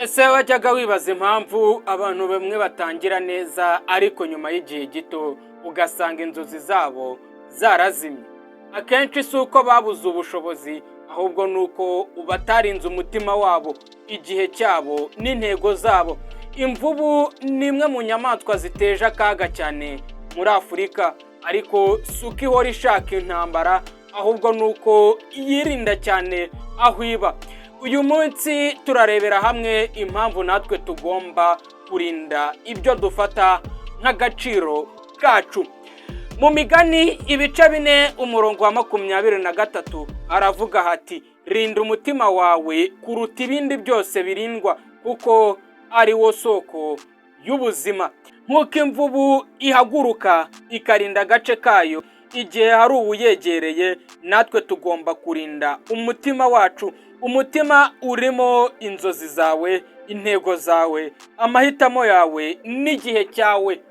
Ese wajyaga wibaza impamvu abantu bamwe batangira neza ariko nyuma y'igihe gito ugasanga inzozi zabo zarazimye? Akenshi si uko babuze ubushobozi, ahubwo ni uko batarinze umutima wabo, igihe cyabo n'intego zabo. Imvubu ni imwe mu nyamaswa ziteje akaga cyane muri Afurika, ariko si uko ihora ishaka intambara, ahubwo ni uko yirinda cyane aho iba. Uyu munsi turarebera hamwe impamvu natwe tugomba kurinda ibyo dufata nk'agaciro kacu. Mu migani ibice 4 umurongo wa 23 aravuga hati: rinda umutima wawe kuruta ibindi byose birindwa, kuko ari wo soko y'ubuzima. Nk'uko imvubu ihaguruka ikarinda agace kayo igihe hari uwuyegereye, natwe tugomba kurinda umutima wacu. Umutima urimo inzozi zawe, intego zawe, amahitamo yawe n'igihe cyawe.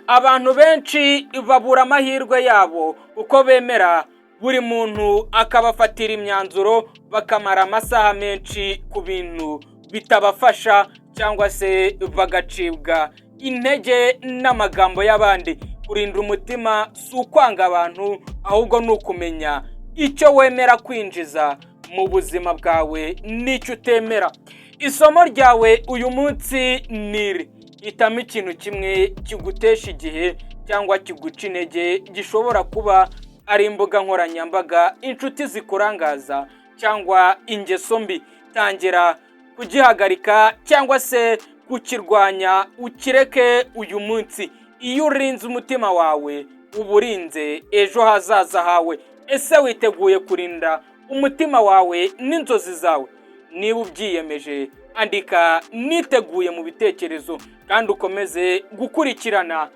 Abantu benshi babura amahirwe yabo uko bemera buri muntu akabafatira imyanzuro, bakamara amasaha menshi ku bintu bitabafasha, cyangwa se bagacibwa intege n'amagambo y'abandi. Kurinda umutima si ukwanga abantu, ahubwo ni ukumenya icyo wemera kwinjiza mu buzima bwawe n'icyo utemera. Isomo ryawe uyu munsi ni: hitamo ikintu kimwe kigutesha igihe cyangwa kiguca intege. Gishobora kuba ari imbuga nkoranyambaga, inshuti zikurangaza, cyangwa ingeso mbi. Tangira kugihagarika cyangwa se kukirwanya, ukireke uyu munsi. Iyo urinze umutima wawe uba urinze ejo hazaza hawe. Ese witeguye kurinda umutima wawe n'inzozi zawe? Niba ubyiyemeje, andika niteguye mu bitekerezo, kandi ukomeze gukurikirana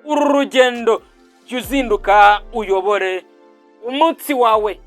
uru rugendo. Jya uzinduka uyobore umunsi wawe.